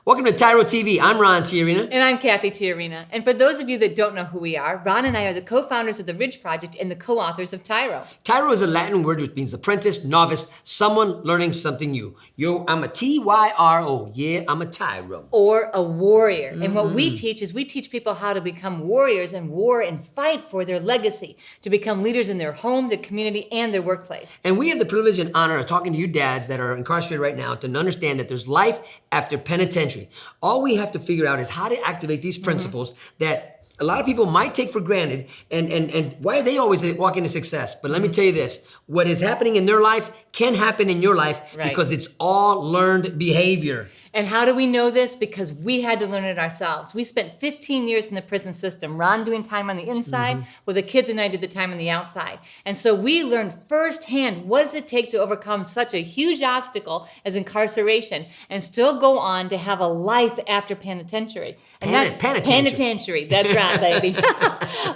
Welcome to TYRO TV. I'm Ron Cathy. And I'm Cathy TYRO. And for those of you that don't know who we are, Ron and I are the co-founders of the Ridge Project and the co-authors of TYRO. TYRO is a Latin word which means apprentice, novice, someone learning something new. Yo, I'm a TYRO. Yeah, I'm a TYRO. Or a warrior. And what we teach is we teach people how to become warriors in war and fight for their legacy, to become leaders in their home, their community, and their workplace. And we have the privilege and honor of talking to you dads that are incarcerated right now to understand that there's life after penitentiary. All we have to figure out is how to activate these principles that a lot of people might take for granted, and why are they always walking to success? But let me tell you this, what is happening in their life can happen in your life because it's all learned behavior. And how do we know this? Because we had to learn it ourselves. We spent 15 years in the prison system, Ron doing time on the inside, while the kids and I did the time on the outside. And so we learned firsthand, what does it take to overcome such a huge obstacle as incarceration and still go on to have a life after penitentiary. And penitentiary, that's right, baby.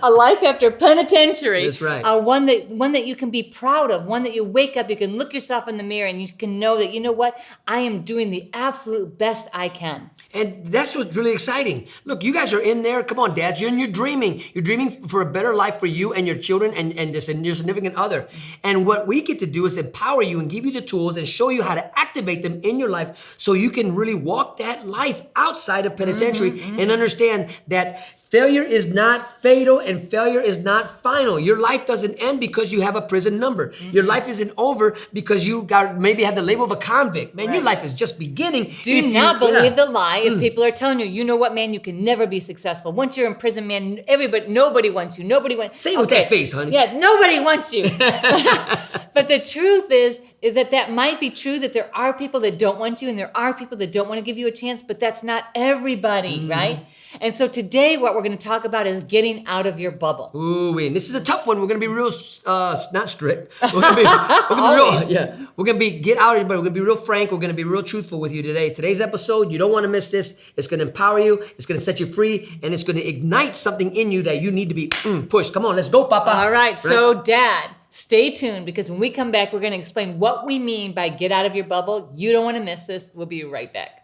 A life after penitentiary. That's right. One that you can be proud of, one that you wake up, you can look yourself in the mirror and you can know that, you know what, I am doing the absolute best I can. And that's what's really exciting. Look, you guys are in there. Come on, dads. You're dreaming. You're dreaming for a better life for you and your children and your significant other. And what we get to do is empower you and give you the tools and show you how to activate them in your life so you can really walk that life outside of penitentiary and understand that failure is not fatal and failure is not final. Your life doesn't end because you have a prison number. Your life isn't over because you maybe have the label of a convict. Man, your life is just beginning. Do not believe the lie if people are telling you, you know what, man, you can never be successful. Once you're in prison, man, nobody wants you. Say it with that face, honey. Yeah, nobody wants you. But the truth is that might be true, that there are people that don't want you and there are people that don't want to give you a chance, but that's not everybody, right? And so today what we're going to talk about is getting out of your bubble. Ooh, and this is a tough one. We're going to be real, not strict. We're going to be real, yeah. We're going to get out of your bubble. We're going to be real frank. We're going to be real truthful with you today. Today's episode, you don't want to miss this. It's going to empower you. It's going to set you free. And it's going to ignite something in you that you need to be pushed. Come on, let's go, Papa. All right, so Dad, stay tuned because when we come back, we're going to explain what we mean by get out of your bubble. You don't want to miss this. We'll be right back.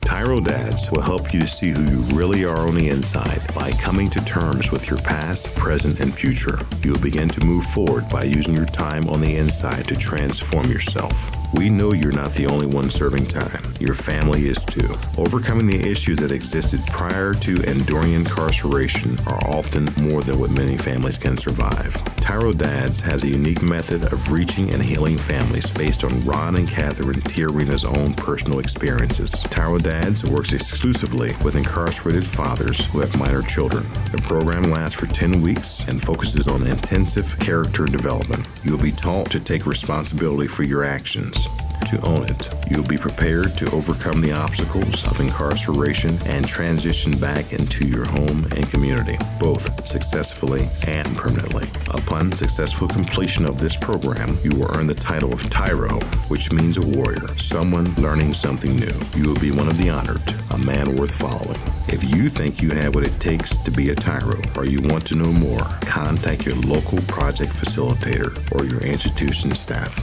TYRO Dads will help you to see who you really are on the inside by coming to terms with your past, present, and future. You'll begin to move forward by using your time on the inside to transform yourself. We know you're not the only one serving time. Your family is too. Overcoming the issues that existed prior to and during incarceration are often more than what many families can survive. TYRO Dads has a unique method of reaching and healing families based on Ron and Catherine TYRO's own personal experiences. TYRO Dads works exclusively with incarcerated fathers who have minor children. The program lasts for 10 weeks and focuses on intensive character development. You'll be taught to take responsibility for your actions, to own it. You'll be prepared to overcome the obstacles of incarceration and transition back into your home and community, both successfully and permanently. Upon successful completion of this program, you will earn the title of TYRO, which means a warrior, someone learning something new. You will be one of the honored, a man worth following. If you think you have what it takes to be a TYRO or you want to know more, contact your local project facilitator or your institution staff.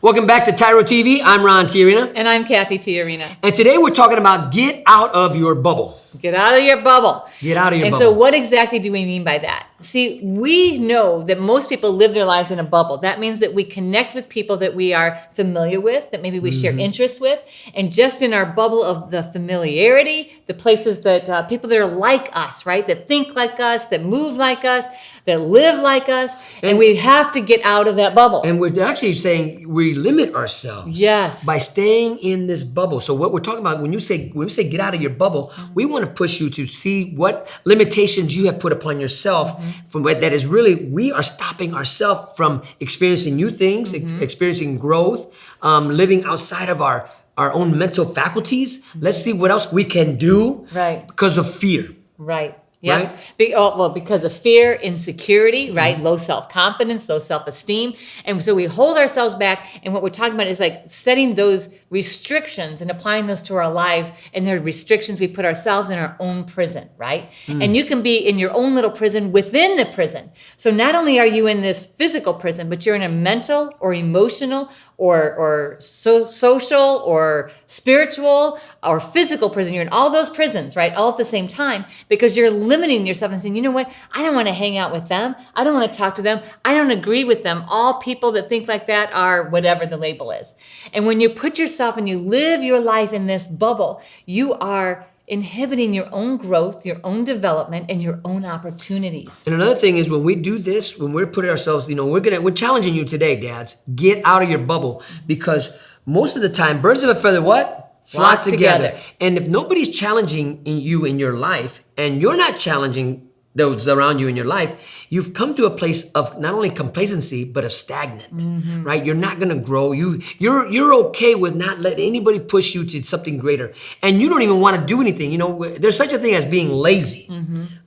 Welcome back to TYRO TV. I'm Ron Cathy. And I'm Cathy TYRO. And today we're talking about get out of your bubble. Get out of your bubble. Get out of your bubble. And so what exactly do we mean by that? See, we know that most people live their lives in a bubble. That means that we connect with people that we are familiar with, that maybe we share interests with. And just in our bubble of the familiarity, the places that people that are like us, right? That think like us, that move like us, that live like us. And we have to get out of that bubble. And we're actually saying we limit ourselves by staying in this bubble. So what we're talking about, when we say get out of your bubble, we want to push you to see what limitations you have put upon yourself from what that is really, we are stopping ourselves from experiencing new things, experiencing growth, living outside of our own mental faculties. Let's see what else we can do because of fear. Right. Yeah. Right? Because of fear, insecurity, right? Low self-confidence, low self-esteem. And so we hold ourselves back. And what we're talking about is like setting those restrictions and applying those to our lives. And they're restrictions we put ourselves in our own prison, right? And you can be in your own little prison within the prison. So not only are you in this physical prison, but you're in a mental or emotional social or spiritual or physical prison. You're in all those prisons, right? All at the same time, because you're limiting yourself and saying, you know what? I don't want to hang out with them. I don't want to talk to them. I don't agree with them. All people that think like that are whatever the label is. And when you put yourself and you live your life in this bubble, you are inhibiting your own growth, your own development, and your own opportunities. And another thing is when we do this, when we're putting ourselves, we're challenging you today, dads. Get out of your bubble, because most of the time, birds of a feather, what? Flock together. And if nobody's challenging you in your life, and you're not challenging those around you in your life, you've come to a place of not only complacency, but of stagnant, right? You're not gonna grow. You're okay with not letting anybody push you to something greater. And you don't even wanna do anything. There's such a thing as being lazy,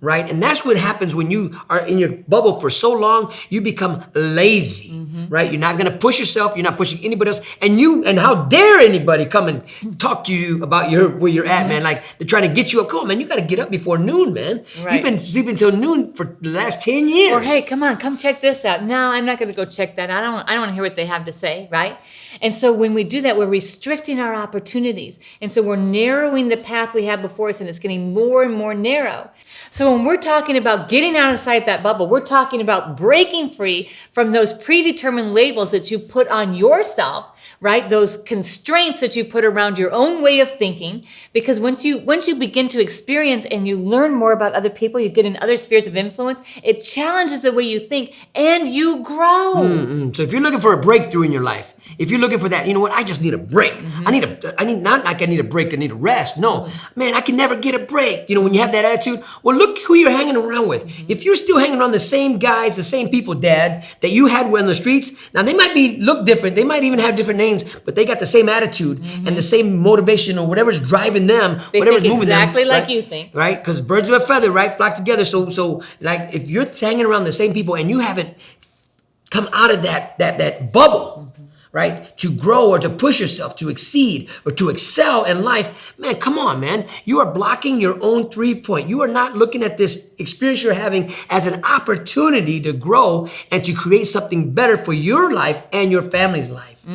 right? And that's what happens when you are in your bubble for so long, you become lazy, right? You're not gonna push yourself, you're not pushing anybody else. And how dare anybody come and talk to you about where you're at, man? Like they're trying to get you up. Come on, man, you gotta get up before noon, man. Right. You've been sleeping till noon for the last 10 years. Or hey, come on, come check this out. No, I'm not going to go check that. I don't want to hear what they have to say, right? And so when we do that, we're restricting our opportunities. And so we're narrowing the path we have before us, and it's getting more and more narrow. So when we're talking about getting outside that bubble, we're talking about breaking free from those predetermined labels that you put on yourself, right? Those constraints that you put around your own way of thinking. Because once you begin to experience and you learn more about other people, you get in other spheres of influence, it challenges the way you think and you grow. So if you're looking for a breakthrough in your life, if you're looking for that, you know what? I just need a break. I need not like I need a break, I need a rest. No, man, I can never get a break. When you have that attitude, well, look who you're hanging around with. If you're still hanging around the same guys, the same people, Dad, that you had on the streets, now they might look different. They might even have different names, but they got the same attitude and the same motivation or whatever's driving them, They whatever's think moving exactly them. like right? you think. Right? Because birds of a feather, right, flock together. So like if you're hanging around the same people and you haven't come out of that bubble, right, to grow or to push yourself, to exceed or to excel in life, man, come on, man. You are blocking your own 3-point. You are not looking at this experience you're having as an opportunity to grow and to create something better for your life and your family's life.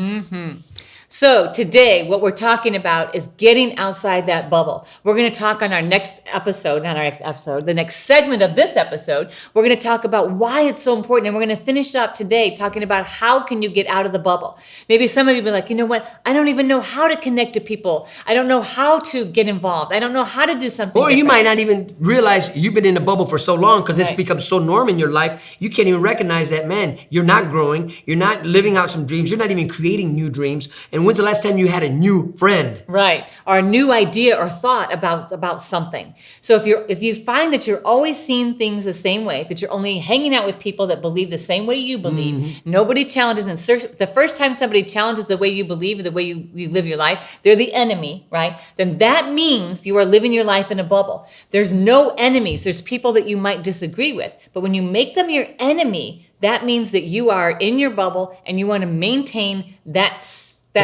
So today, what we're talking about is getting outside that bubble. We're going to talk on our next episode, the next segment of this episode, we're going to talk about why it's so important. And we're going to finish up today talking about how can you get out of the bubble. Maybe some of you be like, you know what? I don't even know how to connect to people. I don't know how to get involved. I don't know how to do something Or you might not even realize you've been in a bubble for so long because it's become so norm in your life, you can't even recognize that, man, you're not growing, you're not living out some dreams, you're not even creating new dreams. And when's the last time you had a new friend? Right. Or a new idea or thought about something. So if you find that you're always seeing things the same way, that you're only hanging out with people that believe the same way you believe, nobody challenges, and the first time somebody challenges the way you believe, the way you live your life, they're the enemy, right? Then that means you are living your life in a bubble. There's no enemies. There's people that you might disagree with. But when you make them your enemy, that means that you are in your bubble and you want to maintain that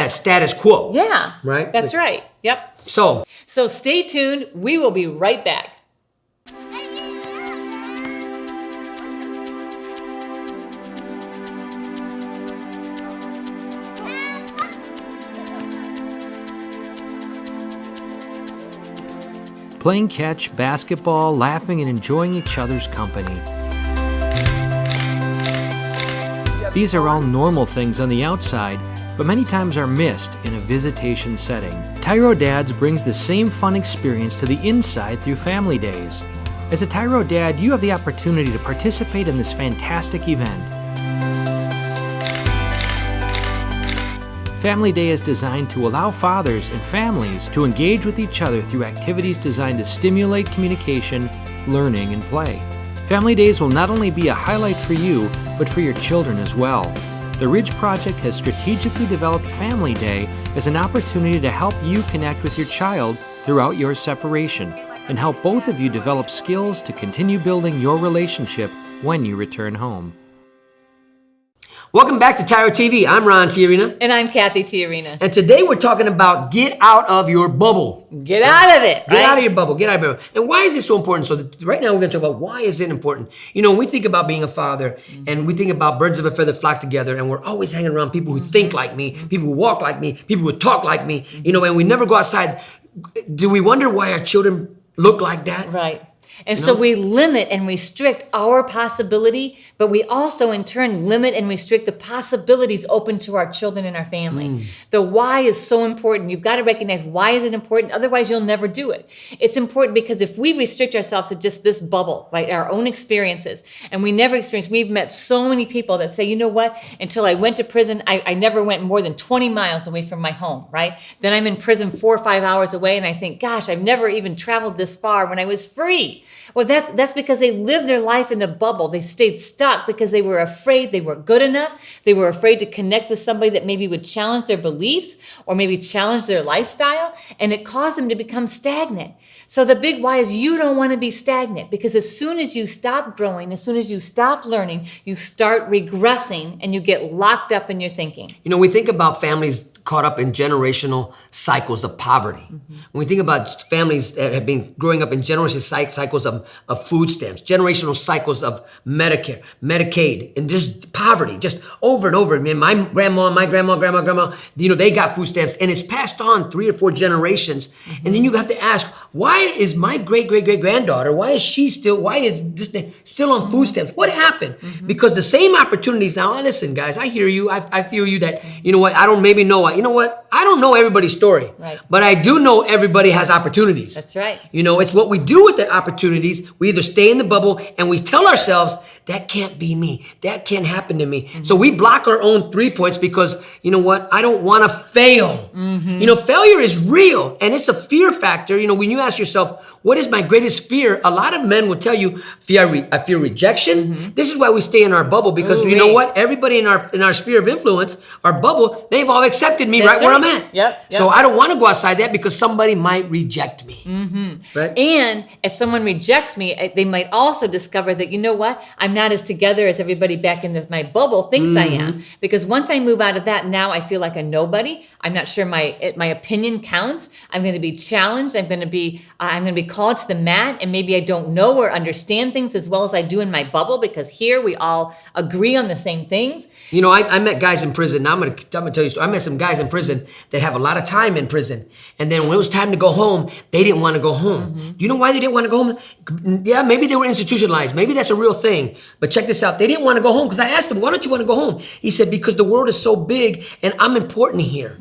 status quo. Yeah. Right? That's right. Yep. So stay tuned. We will be right back. Playing catch, basketball, laughing, and enjoying each other's company. These are all normal things on the outside, but many times are missed in a visitation setting. TYRO Dads brings the same fun experience to the inside through Family Days. As a TYRO Dad, you have the opportunity to participate in this fantastic event. Family Day is designed to allow fathers and families to engage with each other through activities designed to stimulate communication, learning, and play. Family Days will not only be a highlight for you, but for your children as well. The Ridge Project has strategically developed Family Day as an opportunity to help you connect with your child throughout your separation and help both of you develop skills to continue building your relationship when you return home. Welcome back to TYRO TV. I'm Ron Cathy. And I'm Cathy TYRO. And today we're talking about get out of your bubble. Get out of it. Get out of your bubble. Get out of your bubble. And why is this so important? So right now we're going to talk about why is it important. You know, when we think about being a father and we think about birds of a feather flock together, and we're always hanging around people who think like me, people who walk like me, people who talk like me, you know, and we never go outside. Do we wonder why our children look like that? Right. And so we limit and restrict our possibility, but we also in turn limit and restrict the possibilities open to our children and our family. The why is so important. You've got to recognize why is it important, otherwise you'll never do it. It's important because if we restrict ourselves to just this bubble, right, our own experiences, and we never experience, we've met so many people that say, you know what, until I went to prison, I never went more than 20 miles away from my home, right? Then I'm in prison 4 or 5 hours away and I think, gosh, I've never even traveled this far when I was free. Well, that's because they lived their life in the bubble. They stayed stuck because they were afraid they weren't good enough. They were afraid to connect with somebody that maybe would challenge their beliefs or maybe challenge their lifestyle, and it caused them to become stagnant. So the big why is you don't want to be stagnant, because as soon as you stop growing, as soon as you stop learning, you start regressing and you get locked up in your thinking. You know, we think about families caught up in generational cycles of poverty. When we think about families that have been growing up in generational cycles of food stamps, generational cycles of Medicare, Medicaid, and just poverty, just over and over. I mean, my grandma, grandma, you know, they got food stamps, and it's passed on 3 or 4 generations. And then you have to ask, why is my great-great-great-granddaughter, why is this still on food stamps? What happened? Because the same opportunities, now listen guys, I hear you, I feel you that, you know what, I don't maybe know, you know what, I don't know everybody's story, right, but I do know everybody has opportunities. That's right. You know, it's what we do with the opportunities. We either stay in the bubble and we tell ourselves, that can't be me, that can't happen to me. So we block our own 3 points because, you know what, I don't want to fail. You know, failure is real and it's a fear factor. You know, when you ask yourself, what is my greatest fear? A lot of men will tell you, I fear rejection. This is why we stay in our bubble, because you know what? Everybody in our sphere of influence, our bubble, they've all accepted me right where I'm at. Yep. So I don't want to go outside that because somebody might reject me. Right? And if someone rejects me, they might also discover that, you know what, I'm not as together as everybody back in my bubble thinks I am. Because once I move out of that, now I feel like a nobody. I'm not sure my opinion counts. I'm going to be challenged. I'm going to be called to the mat, and maybe I don't know or understand things as well as I do in my bubble, because here we all agree on the same things. You know, I met guys in prison. Now I'm gonna tell you. I met some guys in prison that have a lot of time in prison, and then when it was time to go home, they didn't want to go home. Do you know why they didn't want to go home? Yeah, maybe they were institutionalized. Maybe that's a real thing. But check this out. They didn't want to go home because I asked them, "Why don't you want to go home?" He said, "Because the world is so big, and I'm important here.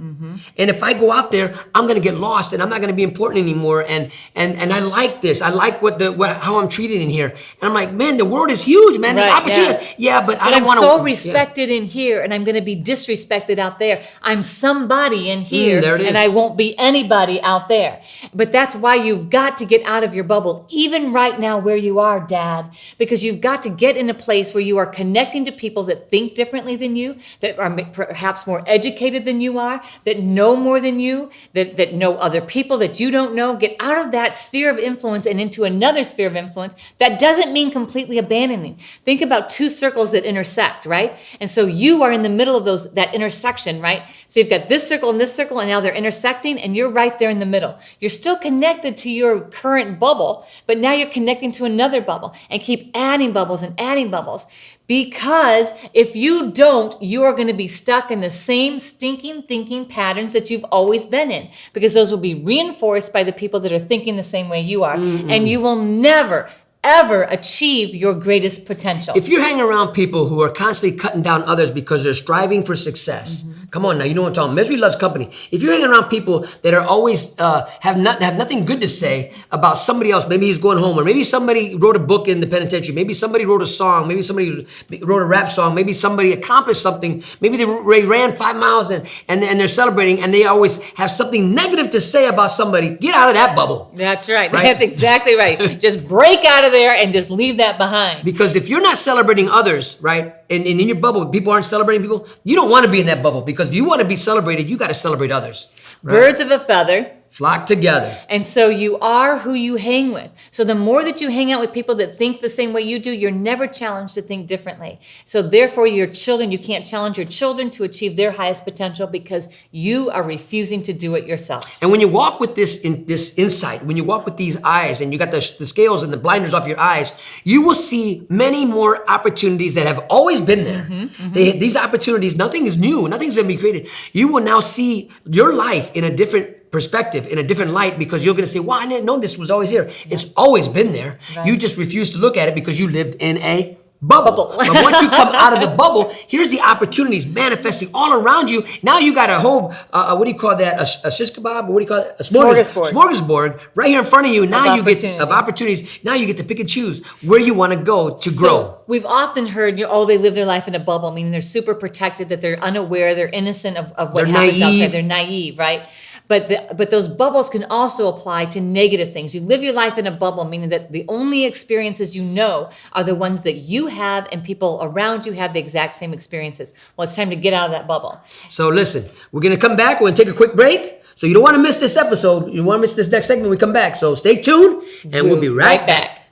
And if I go out there, I'm gonna get lost, and I'm not gonna be important anymore. And I like this. I like how I'm treated in here." And I'm like, "Man, the world is huge, man. There's opportunity." Yeah, but I don't want to. I'm so respected in here, and I'm going to be disrespected out there. I'm somebody in here, and I won't be anybody out there. But that's why you've got to get out of your bubble, even right now where you are, Dad, because you've got to get in a place where you are connecting to people that think differently than you, that are perhaps more educated than you are, that know more than you, that know other people that you don't know. Get out of that sphere of influence and into another sphere of influence. That doesn't mean completely abandoning. Think about 2 circles that intersect, right? And so you are in the middle of that intersection, right? So you've got this circle, and now they're intersecting, and you're right there in the middle. You're still connected to your current bubble, but now you're connecting to another bubble, and keep adding bubbles and adding bubbles. Because if you don't, you are going to be stuck in the same stinking thinking patterns that you've always been in, because those will be reinforced by the people that are thinking the same way you are. And you will never, ever achieve your greatest potential. If you're hanging around people who are constantly cutting down others because they're striving for success, come on now, you know what I'm talking about. Misery loves company. If you're hanging around people that are always have nothing good to say about somebody else, maybe he's going home, or maybe somebody wrote a book in the penitentiary, maybe somebody wrote a song, maybe somebody wrote a rap song, maybe somebody accomplished something, maybe they ran 5 miles and they're celebrating, and they always have something negative to say about somebody. Get out of that bubble. That's right. That's exactly right. Just break out of there and just leave that behind. Because if you're not celebrating others, right, and in your bubble, people aren't celebrating people, you don't want to be in that bubble, because if you want to be celebrated, you got to celebrate others. Right? Birds of a feather Flock together. And so you are who you hang with. So the more that you hang out with people that think the same way you do, you're never challenged to think differently. So therefore, your children, you can't challenge your children to achieve their highest potential because you are refusing to do it yourself. And when you walk with this insight, when you walk with these eyes and you got the scales and the blinders off your eyes, you will see many more opportunities that have always been there. These opportunities, nothing is new. Nothing's going to be created. You will now see your life in a different perspective, in a different light, because you're going to say, well, I didn't know this was always here. It's always been there. Right. You just refuse to look at it because you lived in a bubble. But once you come out of the bubble, here's the opportunities manifesting all around you. Now you got a whole, what do you call that? A shish kebab? What do you call it? A smorgasbord right here in front of you. Now you get of opportunities. Now you get to pick and choose where you want to go to grow. We've often heard, they live their life in a bubble, meaning they're super protected, that they're unaware, they're innocent of what happens outside. They're naive, right? But those bubbles can also apply to negative things. You live your life in a bubble, meaning that the only experiences you know are the ones that you have, and people around you have the exact same experiences. Well, it's time to get out of that bubble. So listen, we're going to come back. We're going to take a quick break. So you don't want to miss this episode. You don't want to miss this next segment. We come back. So stay tuned, and we'll be right back.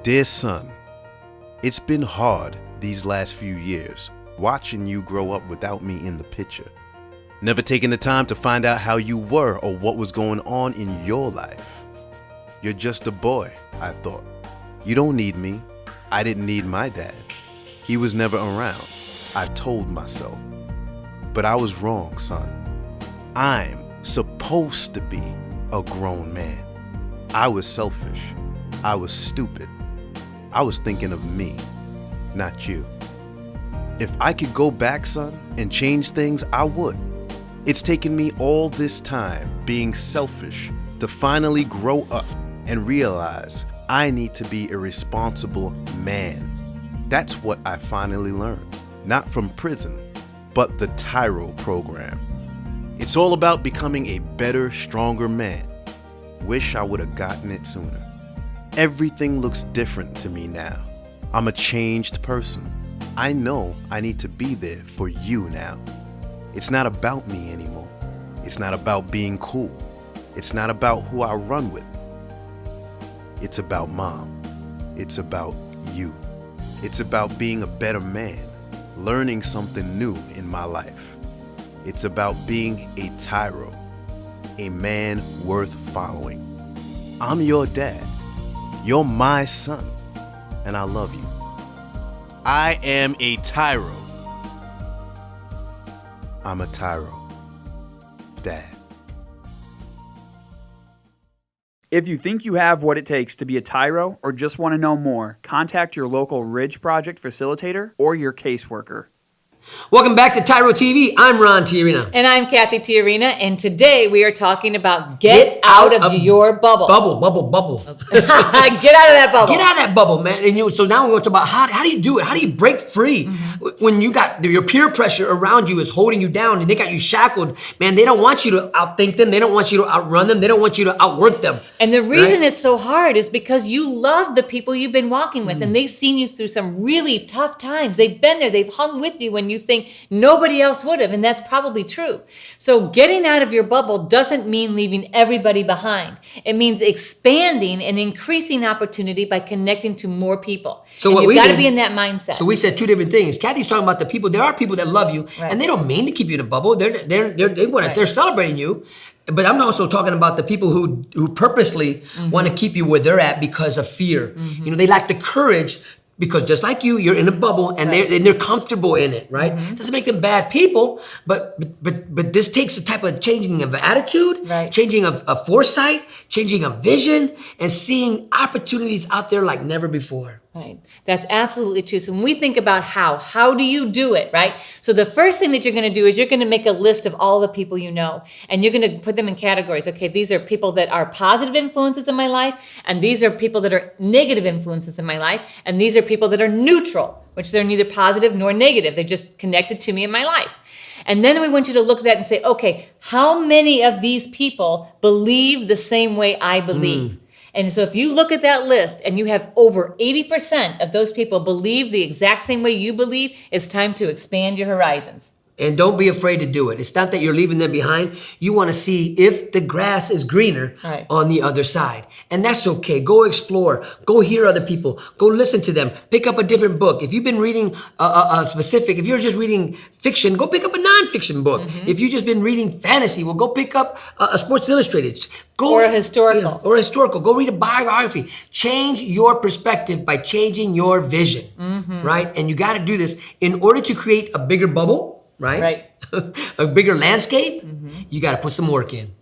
Dear son, it's been hard these last few years, watching you grow up without me in the picture. Never taking the time to find out how you were or what was going on in your life. You're just a boy, I thought. You don't need me. I didn't need my dad. He was never around, I told myself. But I was wrong, son. I'm supposed to be a grown man. I was selfish. I was stupid. I was thinking of me, not you. If I could go back, son, and change things, I would. It's taken me all this time being selfish to finally grow up and realize I need to be a responsible man. That's what I finally learned, not from prison, but the TYRO program. It's all about becoming a better, stronger man. Wish I would have gotten it sooner. Everything looks different to me now. I'm a changed person. I know I need to be there for you now. It's not about me anymore. It's not about being cool. It's not about who I run with. It's about mom. It's about you. It's about being a better man, learning something new in my life. It's about being a TYRO, a man worth following. I'm your dad. You're my son, and I love you. I am a TYRO. I'm a TYRO. Dad. If you think you have what it takes to be a TYRO or just want to know more, contact your local Ridge Project facilitator or your caseworker. Welcome back to TYRO TV. I'm Ron Tiarina. And I'm Cathy Tiarina, and today we are talking about get out of your bubble. Bubble. Get out of that bubble. Get out of that bubble, man. And so now we want to talk about how do you do it? How do you break free when you got your peer pressure around you is holding you down and they got you shackled? Man, they don't want you to outthink them. They don't want you to outrun them. They don't want you to outwork them. And the reason it's so hard is because you love the people you've been walking with, and they've seen you through some really tough times. They've been there. They've hung with you when you think nobody else would have, and that's probably true. So getting out of your bubble doesn't mean leaving everybody behind. It means expanding and increasing opportunity by connecting to more people. So and what you've we got to did- be in that mindset. So we said two different things. Kathy's talking about the people. There are people that love you, Right. and they don't mean to keep you in a bubble. They're celebrating you. But I'm also talking about the people who purposely want to keep you where they're at because of fear. You know, they lack the courage. Because just like you're in a bubble and they're comfortable in it, right? Doesn't make them bad people, but this takes a type of changing of attitude, changing of foresight, changing of vision, and seeing opportunities out there like never before. Right. That's absolutely true. So when we think about how do you do it, right? So the first thing that you're going to do is you're going to make a list of all the people you know, and you're going to put them in categories. Okay, these are people that are positive influences in my life, and these are people that are negative influences in my life, and these are people that are neutral, which they're neither positive nor negative. They're just connected to me in my life. And then we want you to look at that and say, okay, how many of these people believe the same way I believe? And so if you look at that list and you have over 80% of those people believe the exact same way you believe, it's time to expand your horizons. And don't be afraid to do it. It's not that you're leaving them behind. You want to see if the grass is greener Right. on the other side. And that's okay. Go explore. Go hear other people. Go listen to them. Pick up a different book. If you've been reading if you're just reading fiction, go pick up a nonfiction book. If you've just been reading fantasy, well, go pick up a Sports Illustrated. Go, Or a historical. Or a historical. Go read a biography. Change your perspective by changing your vision, right? And you got to do this in order to create a bigger bubble. Right? A bigger landscape, you got to put some work in.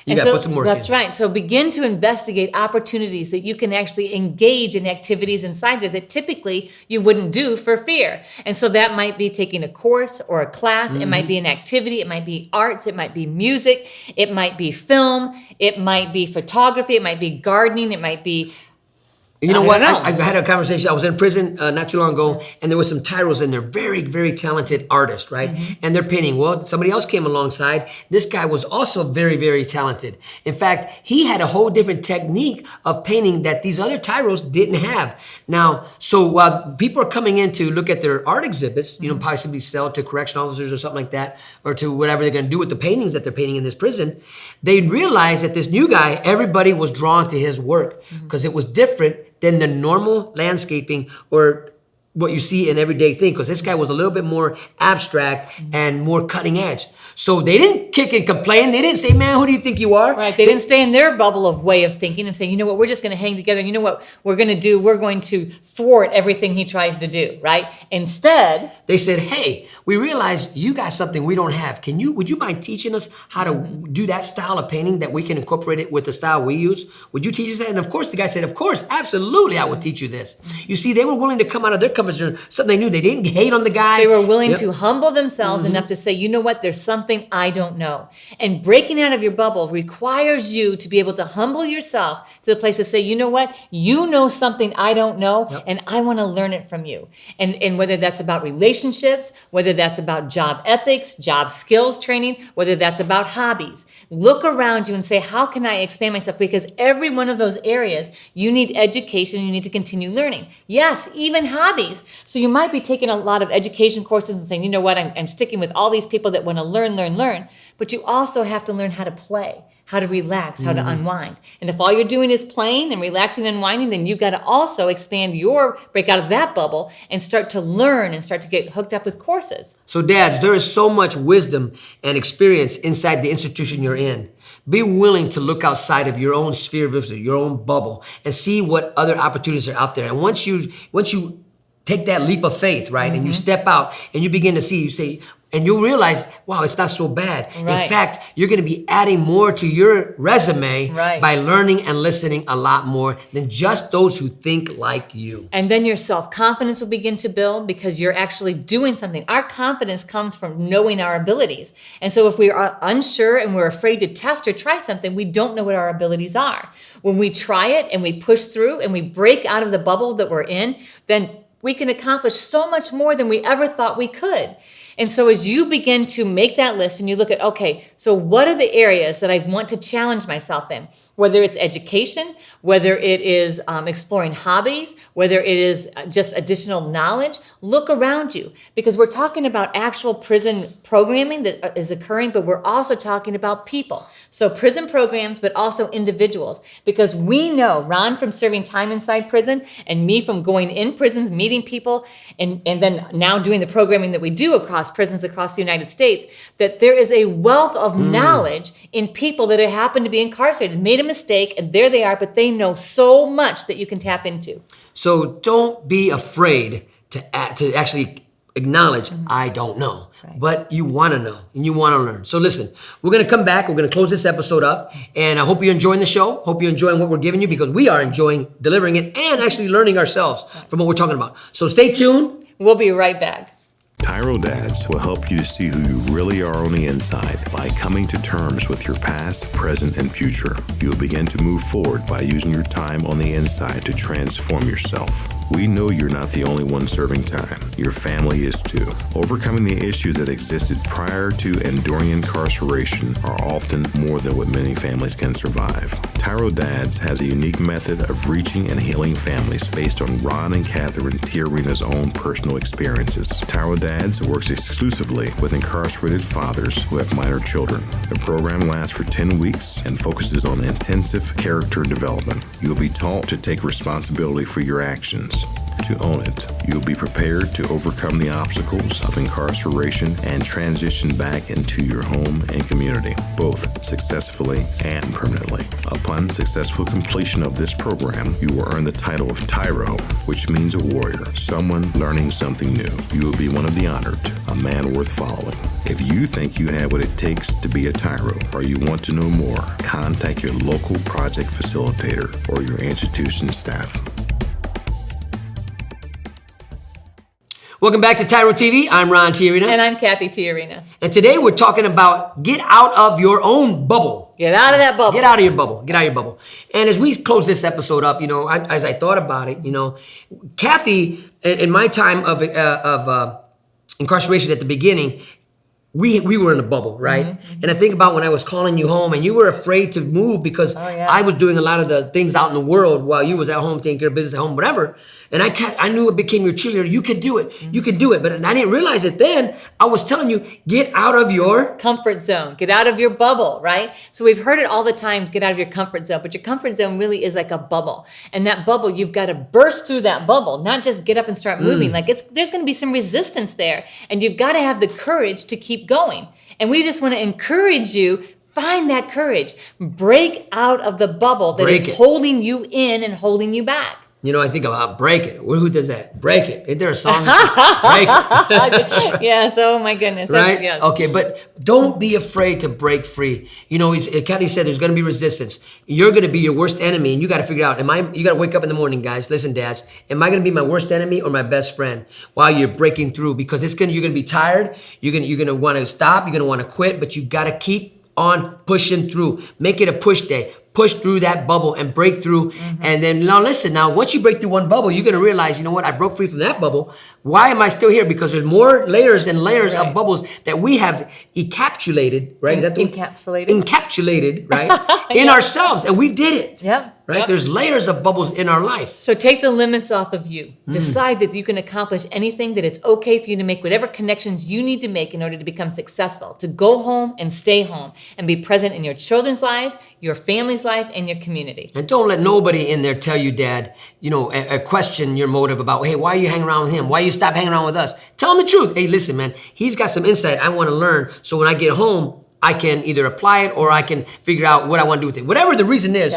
You got to put some work in. That's right. So begin to investigate opportunities that you can actually engage in activities inside there that typically you wouldn't do for fear. And so that might be taking a course or a class. It might be an activity. It might be arts. It might be music. It might be film. It might be photography. It might be gardening. It might be... You know I what? don't know. I had a conversation. I was in prison not too long ago, and there was some TYROs in there, very, very talented artists, right? And they're painting. Well, somebody else came alongside. This guy was also very, very talented. In fact, he had a whole different technique of painting that these other TYROs didn't have. Now, so while people are coming in to look at their art exhibits, possibly sell to correction officers or something like that, or to whatever they're going to do with the paintings that they're painting in this prison, they realized that this new guy, everybody was drawn to his work because it was different than the normal landscaping or what you see in everyday thing, because this guy was a little bit more abstract and more cutting edge. So they didn't kick and complain. They didn't say, man, who do you think you are? Right. They didn't stay in their bubble of way of thinking and saying, you know what, we're just going to hang together. You know what we're going to do? We're going to thwart everything he tries to do, right? Instead, They said, hey, we realize you got something we don't have. Would you mind teaching us how to do that style of painting that we can incorporate it with the style we use? Would you teach us that? And of course, the guy said, of course, absolutely, I will teach you this. You see, they were willing to come out of their comfort zone, something they knew. They didn't hate on the guy. they were willing Yep. to humble themselves enough to say, you know what, there's something I don't know. And breaking out of your bubble requires you to be able to humble yourself to the place to say, you know what, you know something I don't know, and I want to learn it from you. And whether that's about relationships, whether that's about job ethics, job skills training, whether that's about hobbies, look around you and say, how can I expand myself? Because every one of those areas, you need education, you need to continue learning. Yes, even hobbies. So you might be taking a lot of education courses and saying, you know what, I'm sticking with all these people that want to learn, but you also have to learn how to play, how to relax, how to unwind. And if all you're doing is playing and relaxing and unwinding, then you've got to also break out of that bubble and start to learn and start to get hooked up with courses. So dads, there is so much wisdom and experience inside the institution you're in. Be willing to look outside of your own sphere of influence, your own bubble, and see what other opportunities are out there. And once you take that leap of faith, right, and you step out and you begin to see, you say, and you'll realize, wow, it's not so bad. Right. In fact, you're going to be adding more to your resume Right. by learning and listening a lot more than just those who think like you. And then your self-confidence will begin to build because you're actually doing something. Our confidence comes from knowing our abilities. And so if we are unsure and we're afraid to test or try something, we don't know what our abilities are. When we try it and we push through and we break out of the bubble that we're in, then we can accomplish so much more than we ever thought we could. And so as you begin to make that list and you look at, okay, so what are the areas that I want to challenge myself in? Whether it's education, whether it is exploring hobbies, whether it is just additional knowledge, look around you. Because we're talking about actual prison programming that is occurring, but we're also talking about people. So prison programs, but also individuals. Because we know, Ron from serving time inside prison, and me from going in prisons, meeting people, and then now doing the programming that we do across prisons across the United States, that there is a wealth of knowledge in people that have happened to be incarcerated, made a mistake, and there they are, but they know so much that you can tap into. So don't be afraid to actually acknowledge, I don't know. Right. But you want to know and you want to learn. So listen, we're going to come back. We're going to close this episode up. And I hope you're enjoying the show. Hope you're enjoying what we're giving you, because we are enjoying delivering it and actually learning ourselves from what we're talking about. So stay tuned. We'll be right back. TYRO Dads will help you to see who you really are on the inside by coming to terms with your past, present, and future. You will begin to move forward by using your time on the inside to transform yourself. We know you're not the only one serving time. Your family is too. Overcoming the issues that existed prior to and during incarceration are often more than what many families can survive. TYRO Dads has a unique method of reaching and healing families based on Ron and Catherine TYRO's own personal experiences. TYRO Dads works exclusively with incarcerated fathers who have minor children. The program lasts for 10 weeks and focuses on intensive character development. You'll be taught to take responsibility for your actions, to own it. You'll be prepared to overcome the obstacles of incarceration and transition back into your home and community, both successfully and permanently. Upon successful completion of this program, you will earn the title of TYRO, which means a warrior, someone learning something new. You will be one of the honored, a man worth following. If you think you have what it takes to be a TYRO, or you want to know more, contact your local project facilitator or your institution staff. Welcome back to TYRO TV. I'm Ron TYRO. And I'm Cathy TYRO. And today we're talking about get out of your own bubble. Get out of that bubble. Get out of your bubble. Get out of your bubble. And as we close this episode up, as I thought about it, Cathy, in my time of incarceration at the beginning, we were in a bubble, right? Mm-hmm. And I think about when I was calling you home and you were afraid to move because I was doing a lot of the things out in the world while you was at home taking care of business at home, whatever. And I knew it became your cheerleader. You could do it. Mm-hmm. You could do it. But I didn't realize it then. I was telling you, get out of your comfort zone. Get out of your bubble, right? So we've heard it all the time, get out of your comfort zone. But your comfort zone really is like a bubble. And that bubble, you've got to burst through that bubble, not just get up and start moving. There's going to be some resistance there. And you've got to have the courage to keep going. And we just want to encourage you, find that courage. Break out of the bubble that is holding you in and holding you back. I think about break it. Who does that? Break it. Isn't there a song that says break it? Yes, oh my goodness. Right? Yes. Okay, but don't be afraid to break free. Cathy said there's going to be resistance. You're going to be your worst enemy, and you got to figure out, you got to wake up in the morning, guys. Listen, dads, am I going to be my worst enemy or my best friend while you're breaking through? Because you're going to be tired. You're going to want to stop. You're going to want to quit, but you got to keep on pushing through. Make it a push day. Push through that bubble and break through. Mm-hmm. And then now once you break through one bubble, you're going to realize, I broke free from that bubble. Why am I still here? Because there's more layers and layers of bubbles that we have encapsulated, right? Is that the encapsulated? Encapsulated, right? In ourselves. And we did it. Yep. Right? Yep. There's layers of bubbles in our life. So take the limits off of you. Decide that you can accomplish anything, that it's okay for you to make whatever connections you need to make in order to become successful, to go home and stay home and be present in your children's lives, your family's life, and your community. And don't let nobody in there tell you, Dad, question your motive about, hey, why are you hanging around with him? Why you stop hanging around with us? Tell him the truth. Hey, listen, man, he's got some insight I want to learn. So when I get home, I can either apply it or I can figure out what I want to do with it. Whatever the reason is,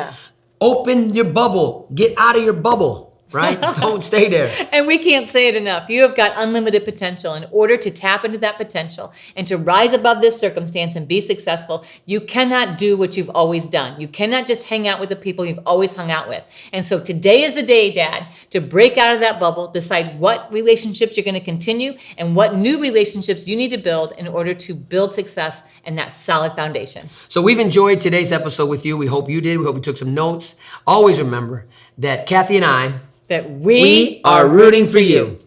open your bubble. Get out of your bubble. Right? Don't stay there. And we can't say it enough. You have got unlimited potential. In order to tap into that potential and to rise above this circumstance and be successful, you cannot do what you've always done. You cannot just hang out with the people you've always hung out with. And so today is the day, Dad, to break out of that bubble, decide what relationships you're going to continue and what new relationships you need to build in order to build success and that solid foundation. So we've enjoyed today's episode with you. We hope you did. We hope you took some notes. Always remember that Cathy and I, that we are rooting for you.